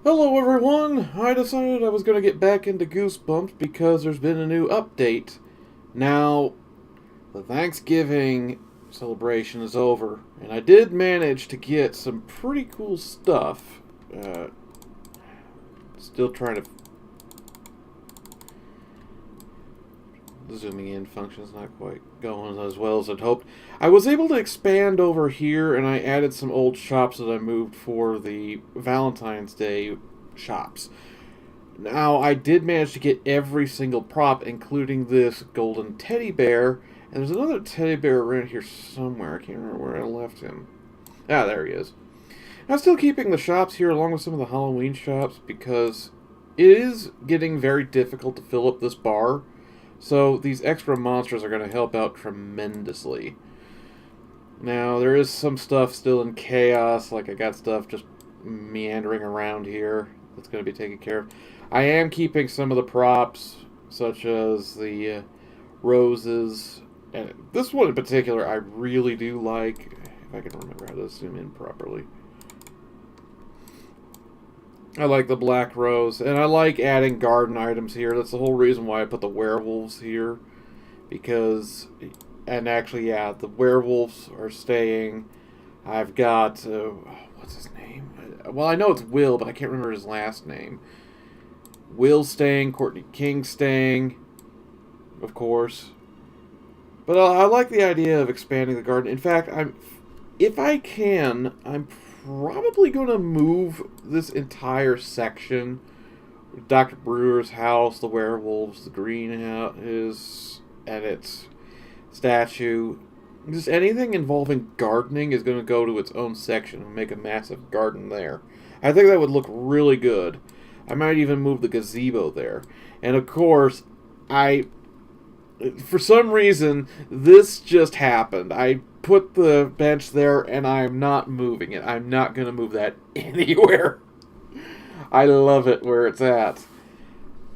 Hello everyone! I decided I was going to get back into Goosebumps because there's been a new update. Now, the Thanksgiving celebration is over, and I did manage to get some pretty cool stuff. Still trying to... The zooming in function's not quite going as well as I'd hoped. I was able to expand over here, and I added some old shops that I moved for the Valentine's Day shops. Now, I did manage to get every single prop, including this golden teddy bear. And there's another teddy bear around here somewhere. I can't remember where I left him. Ah, there he is. I'm still keeping the shops here along with some of the Halloween shops because it is getting very difficult to fill up this bar. So these extra monsters are going to help out tremendously. Now, there is some stuff still in chaos. Like, I got stuff just meandering around here that's going to be taken care of. I am keeping some of the props, such as the roses. And this one in particular, I really do like. If I can remember how to zoom in properly. I like the black rose, and I like adding garden items here. That's the whole reason why I put the werewolves here. Because, and actually, yeah, the werewolves are staying. I've got, what's his name? Well, I know it's Will, but I can't remember his last name. Will staying, Courtney King staying, of course. But I like the idea of expanding the garden. In fact, if I can, I'm probably going to move this entire section. Dr. Brewer's house, the werewolves, the greenhouse, and its statue. Just anything involving gardening is going to go to its own section and make a massive garden there. I think that would look really good. I might even move the gazebo there. And of course, for some reason, this just happened. I put the bench there and I'm not moving it. I'm not going to move that anywhere. I love it where it's at.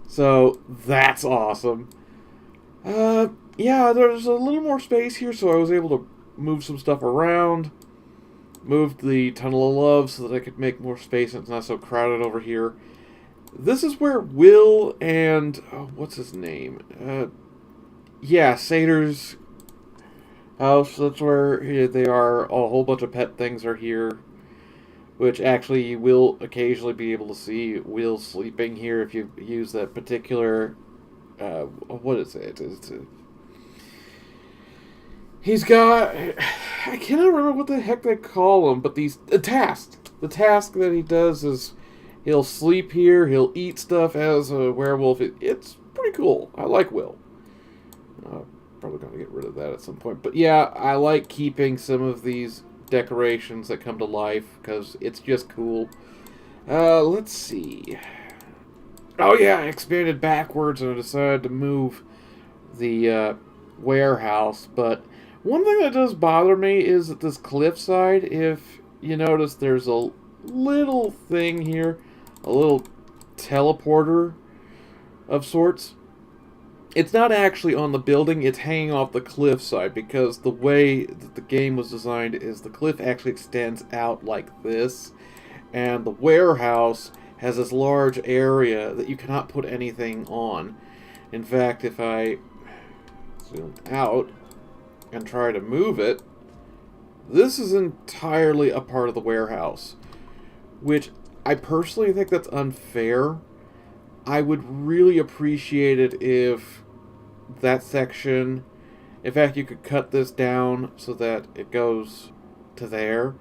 So, that's awesome. Yeah, there's a little more space here, so I was able to move some stuff around. Moved the Tunnel of Love so that I could make more space and it's not so crowded over here. This is where Will and... oh, what's his name? Yeah, Sator's house. That's where they are. A whole bunch of pet things are here. Which actually you will occasionally be able to see Will sleeping here if you use that particular... what is it? He's got... I cannot remember what the heck they call him, but the task. The task that he does is he'll sleep here, he'll eat stuff as a werewolf. It's pretty cool. I like Will. Probably going to get rid of that at some point. But yeah, I like keeping some of these decorations that come to life because it's just cool. Let's see. Oh yeah, I expanded backwards and I decided to move the warehouse, but one thing that does bother me is that this cliffside, if you notice, there's a little thing here, a little teleporter of sorts. It's not actually on the building, it's hanging off the cliffside, because the way that the game was designed is the cliff actually extends out like this, and the warehouse has this large area that you cannot put anything on. In fact, if I zoom out and try to move it, this is entirely a part of the warehouse, which I personally think that's unfair. I would really appreciate it if that section, in fact, you could cut this down so that it goes to there.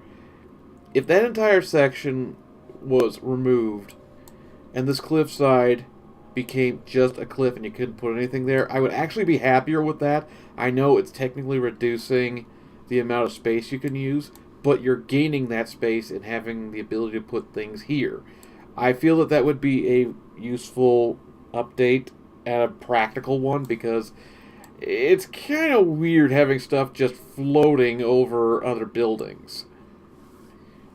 If that entire section was removed and this cliffside became just a cliff and you couldn't put anything there, I would actually be happier with that. I know it's technically reducing the amount of space you can use, but you're gaining that space and having the ability to put things here. I feel that that would be a useful update and a practical one because it's kind of weird having stuff just floating over other buildings.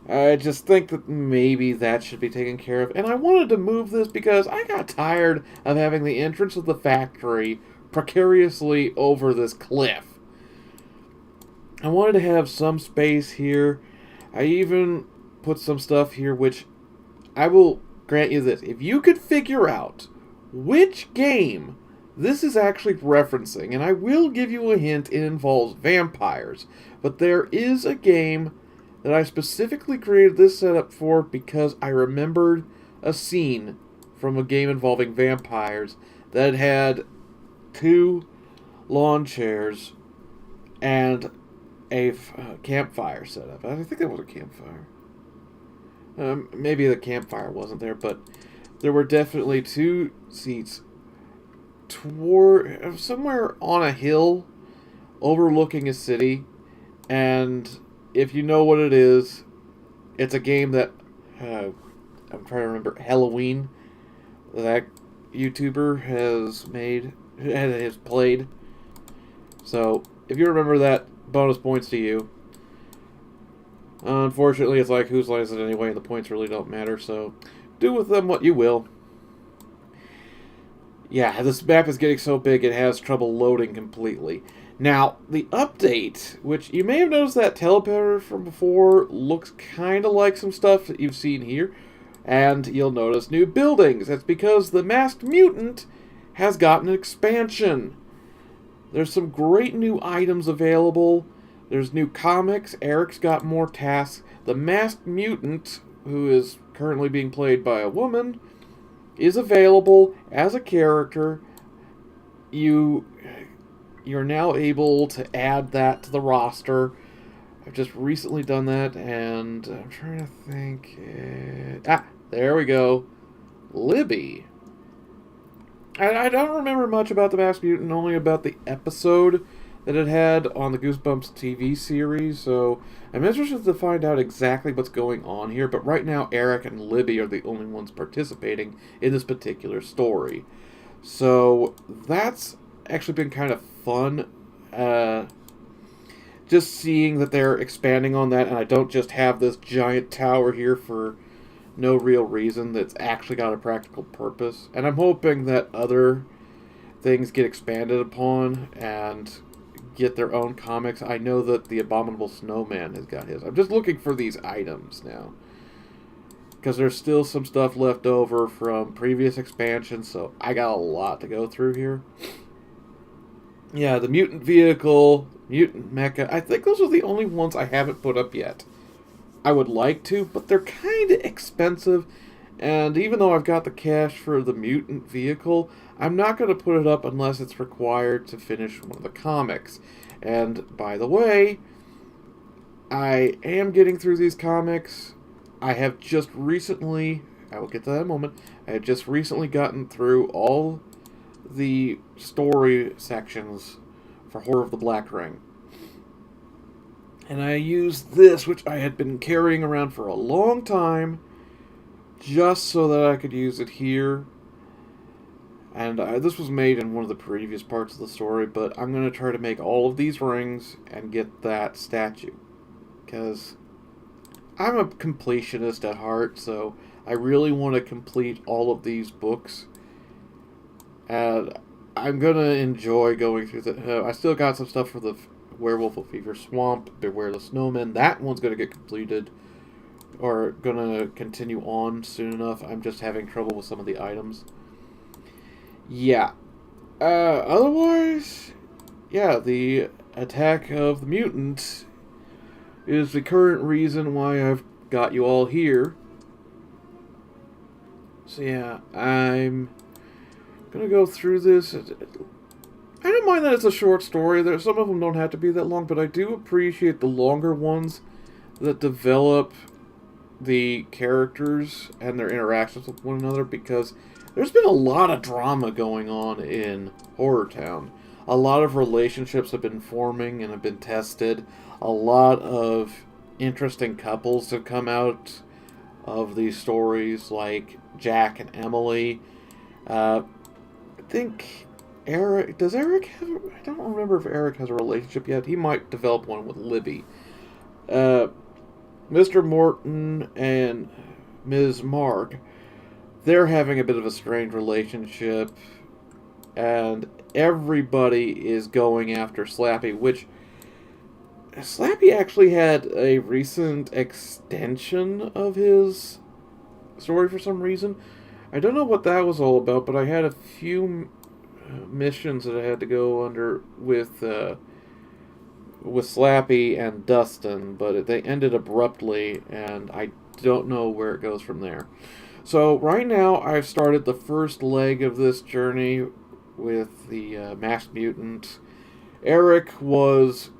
I just think that maybe that should be taken care of. And I wanted to move this because I got tired of having the entrance of the factory precariously over this cliff. I wanted to have some space here. I even put some stuff here which I will grant you this. If you could figure out which game this is actually referencing, and I will give you a hint, it involves vampires, but there is a game that I specifically created this setup for because I remembered a scene from a game involving vampires that had 2 lawn chairs and a campfire setup. I think that was a campfire. Maybe the campfire wasn't there, but there were definitely 2 seats toward somewhere on a hill overlooking a city. And if you know what it is, it's a game that I'm trying to remember. Halloween, that YouTuber has played. So if you remember that, bonus points to you. Unfortunately, it's like, whose line is it anyway, and the points really don't matter, so do with them what you will. Yeah, this map is getting so big it has trouble loading completely. Now, the update, which you may have noticed that teleporter from before looks kind of like some stuff that you've seen here, and you'll notice new buildings. That's because the Masked Mutant has gotten an expansion. There's some great new items available. There's new comics. Eric's got more tasks. The Masked Mutant, who is currently being played by a woman, is available as a character. You're now able to add that to the roster. I've just recently done that, and I'm trying to think. There we go. Libby. I don't remember much about the Masked Mutant, only about the episode that it had on the Goosebumps TV series, so I'm interested to find out exactly what's going on here, but right now Eric and Libby are the only ones participating in this particular story. So that's actually been kind of fun, just seeing that they're expanding on that, and I don't just have this giant tower here for no real reason that's actually got a practical purpose, and I'm hoping that other things get expanded upon and get their own comics. I know that the Abominable Snowman has got his. I'm just looking for these items now, because there's still some stuff left over from previous expansions, so I got a lot to go through here. Yeah, the Mutant Vehicle, Mutant Mecha, I think those are the only ones I haven't put up yet. I would like to, but they're kind of expensive, and even though I've got the cash for the Mutant Vehicle, I'm not going to put it up unless it's required to finish one of the comics. And, by the way, I am getting through these comics. I have just recently, I will get to that in a moment, I have just recently gotten through all the story sections for Horror of the Black Ring. And I used this, which I had been carrying around for a long time, just so that I could use it here. And this was made in one of the previous parts of the story, but I'm going to try to make all of these rings and get that statue. Because I'm a completionist at heart, so I really want to complete all of these books. And I'm going to enjoy going through the... I still got some stuff for the Werewolf of Fever Swamp, Beware the Snowman. That one's going to get completed, or going to continue on soon enough. I'm just having trouble with some of the items. Yeah. Otherwise, yeah, the attack of the mutant is the current reason why I've got you all here. So yeah, I'm gonna go through this. I don't mind that it's a short story. Some of them don't have to be that long, but I do appreciate the longer ones that develop the characters and their interactions with one another, because there's been a lot of drama going on in Horror Town. A lot of relationships have been forming and have been tested. A lot of interesting couples have come out of these stories, like Jack and Emily. I think Eric... Does Eric have... I don't remember if Eric has a relationship yet. He might develop one with Libby. Mr. Morton and Ms. Marg, they're having a bit of a strained relationship, and everybody is going after Slappy, which Slappy actually had a recent extension of his story for some reason. I don't know what that was all about, but I had a few missions that I had to go under with Slappy and Dustin, but they ended abruptly, and I don't know where it goes from there. So right now, I've started the first leg of this journey with the Masked Mutant. Eric was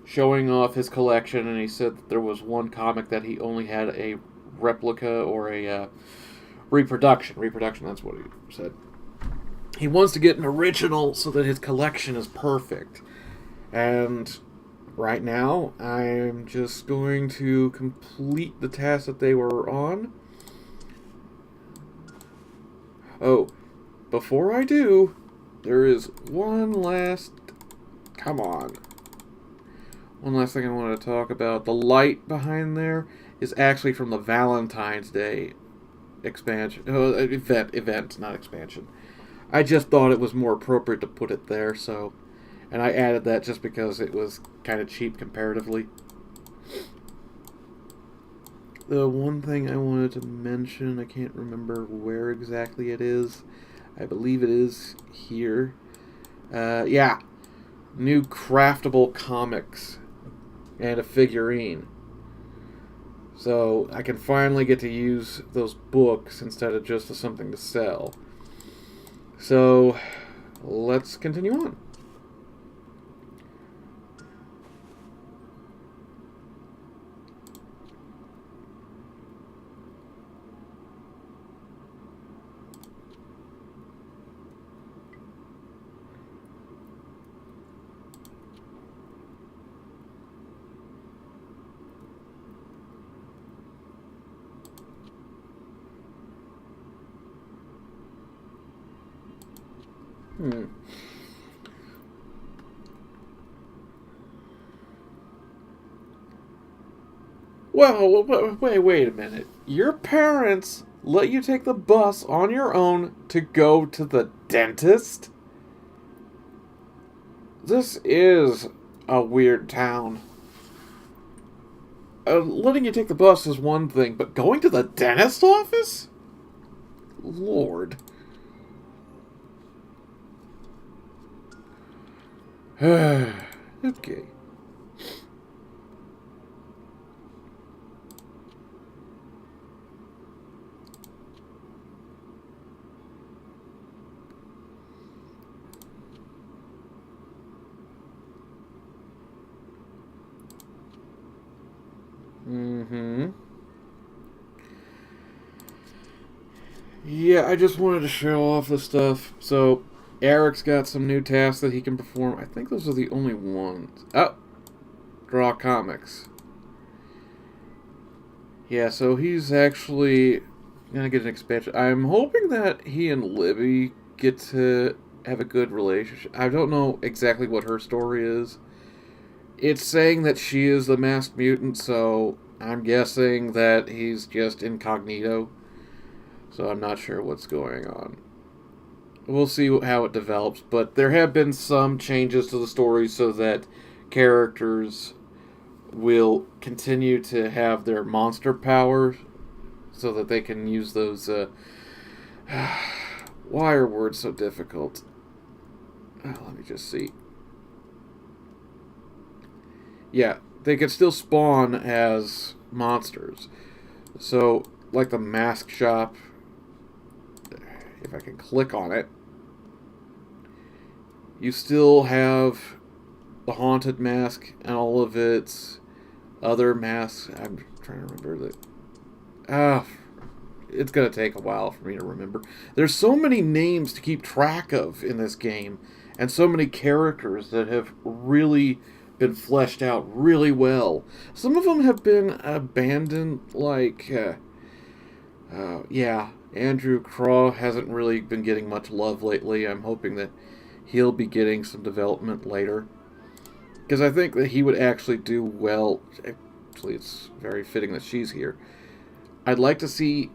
showing off his collection, and he said that there was one comic that he only had a replica or a reproduction. Reproduction, that's what he said. He wants to get an original so that his collection is perfect. And right now, I'm just going to complete the task that they were on. Oh, before I do, there is one last... Come on. One last thing I want to talk about. The light behind there is actually from the Valentine's Day expansion. Event, not expansion. I just thought it was more appropriate to put it there, so... And I added that just because it was kind of cheap comparatively. The one thing I wanted to mention, I can't remember where exactly it is. I believe it is here. Yeah. New craftable comics and a figurine. So I can finally get to use those books instead of just as something to sell. So let's continue on. Well, wait a minute. Your parents let you take the bus on your own to go to the dentist? This is a weird town. Letting you take the bus is one thing, but going to the dentist office? Lord. Okay. Yeah, I just wanted to show off the stuff. So, Eric's got some new tasks that he can perform. I think those are the only ones. Oh! Draw comics. Yeah, so he's actually gonna get an expansion. I'm hoping that he and Libby get to have a good relationship. I don't know exactly what her story is. It's saying that she is the masked mutant, so I'm guessing that he's just incognito. So I'm not sure what's going on. We'll see how it develops, but there have been some changes to the story so that characters will continue to have their monster power so that they can use those... why are words so difficult? Let me just see. Yeah, they can still spawn as monsters. So, like the mask shop, if I can click on it, you still have the haunted mask and all of its other masks. I'm trying to remember that. It's going to take a while for me to remember. There's so many names to keep track of in this game, and so many characters that have really been fleshed out really well. Some of them have been abandoned, like, Andrew Craw hasn't really been getting much love lately. I'm hoping that he'll be getting some development later, because I think that he would actually do well. Actually, it's very fitting that she's here. I'd like to see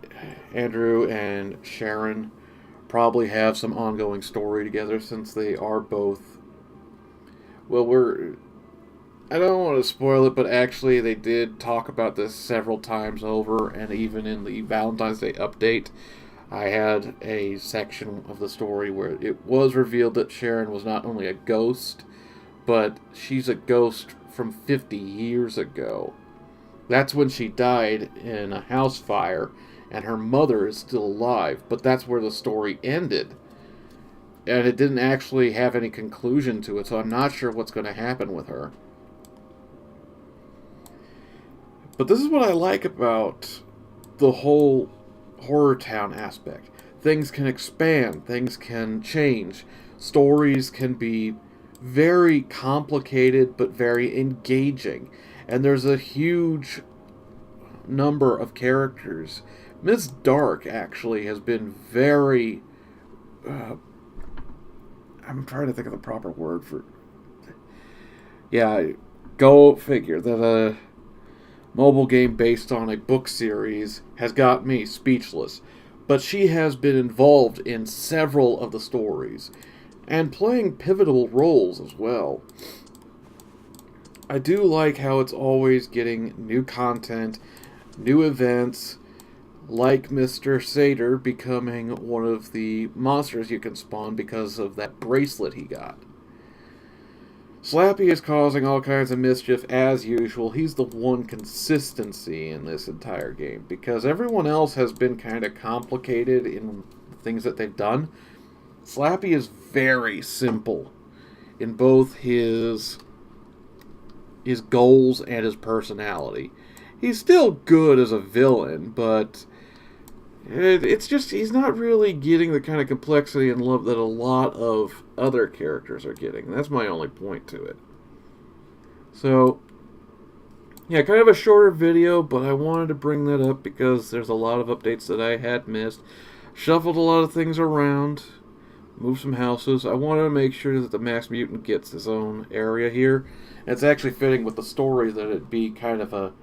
Andrew and Sharon probably have some ongoing story together, since they are both... Well, I don't want to spoil it, but actually they did talk about this several times over, and even in the Valentine's Day update, I had a section of the story where it was revealed that Sharon was not only a ghost, but she's a ghost from 50 years ago. That's when she died in a house fire, and her mother is still alive, but that's where the story ended. And it didn't actually have any conclusion to it, so I'm not sure what's going to happen with her. But this is what I like about the whole horror town aspect. Things can expand, things can change, stories can be very complicated but very engaging. And there's a huge number of characters. Miss Dark actually has been very. Uh, I'm trying to think of the proper word for. Yeah, go figure that a mobile game based on a book series has got me speechless. But she has been involved in several of the stories and playing pivotal roles as well. I do like how it's always getting new content, new events, like Mr. Satyr becoming one of the monsters you can spawn because of that bracelet he got. Slappy is causing all kinds of mischief as usual. He's the one consistency in this entire game because everyone else has been kind of complicated in things that they've done. Slappy is very simple in both his goals and his personality. He's still good as a villain, but it's just he's not really getting the kind of complexity and love that a lot of other characters are getting. That's my only point to it. So, yeah, kind of a shorter video, but I wanted to bring that up because there's a lot of updates that I had missed. Shuffled a lot of things around, moved some houses. I wanted to make sure that the Masked Mutant gets his own area here. And it's actually fitting with the story that it'd be kind of a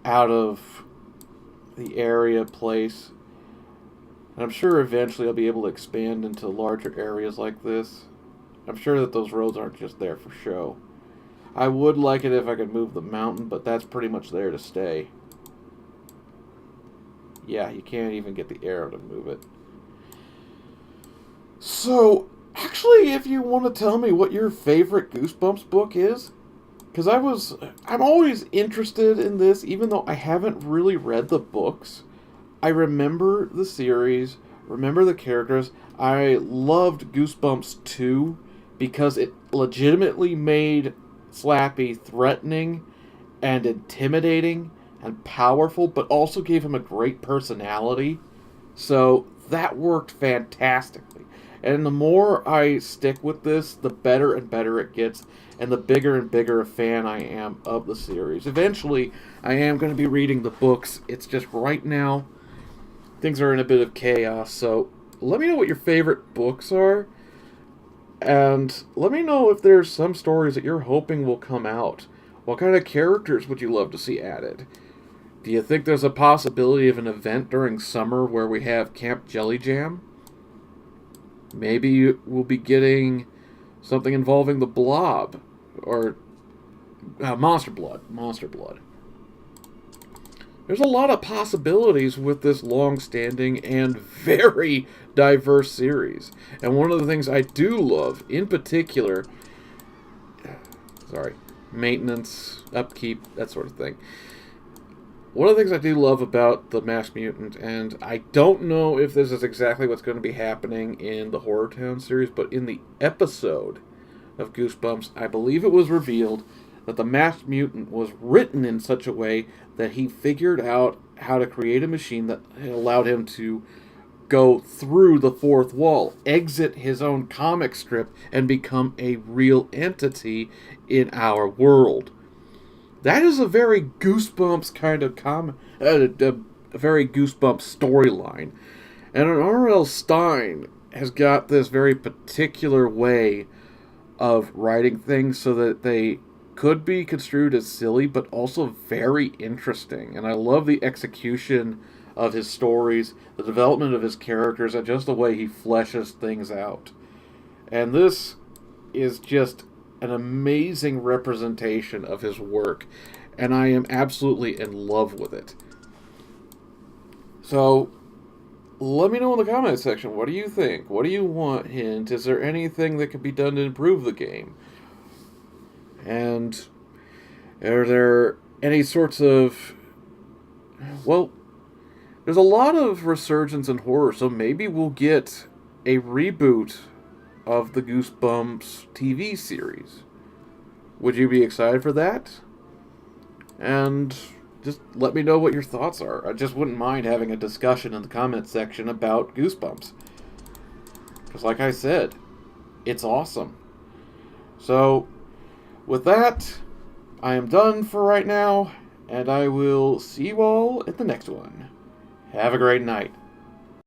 out of the area place. And I'm sure eventually I'll be able to expand into larger areas like this. I'm sure that those roads aren't just there for show. I would like it if I could move the mountain, but that's pretty much there to stay. Yeah, you can't even get the arrow to move it. So, actually, if you want to tell me what your favorite Goosebumps book is, because I'm always interested in this, even though I haven't really read the books. I remember the series, remember the characters. I loved Goosebumps 2 because it legitimately made Slappy threatening and intimidating and powerful, but also gave him a great personality. So that worked fantastically. And the more I stick with this, the better and better it gets, and the bigger and bigger a fan I am of the series. Eventually, I am going to be reading the books. It's just right now, things are in a bit of chaos, so let me know what your favorite books are, and let me know if there's some stories that you're hoping will come out. What kind of characters would you love to see added? Do you think there's a possibility of an event during summer where we have Camp Jelly Jam? Maybe we'll be getting something involving the Blob, or Monster Blood. Monster Blood. There's a lot of possibilities with this long-standing and very diverse series. And one of the things I do love, in particular, maintenance, upkeep, that sort of thing. One of the things I do love about the Masked Mutant, and I don't know if this is exactly what's going to be happening in the Horror Town series, but in the episode of Goosebumps, I believe it was revealed that the Masked Mutant was written in such a way that he figured out how to create a machine that allowed him to go through the fourth wall, exit his own comic strip, and become a real entity in our world. That is a very Goosebumps kind of a very Goosebumps storyline. And R.L. Stine has got this very particular way of writing things so that they could be construed as silly, but also very interesting. And I love the execution of his stories, the development of his characters, and just the way he fleshes things out. And this is just an amazing representation of his work, and I am absolutely in love with it. So, let me know in the comment section. What do you think? What do you want, Hint? Is there anything that could be done to improve the game? And are there any sorts of... Well, there's a lot of resurgence in horror, so maybe we'll get a reboot of the Goosebumps TV series. Would you be excited for that? And just let me know what your thoughts are. I just wouldn't mind having a discussion in the comment section about Goosebumps. Because like I said, it's awesome. So, with that, I am done for right now, and I will see you all at the next one. Have a great night.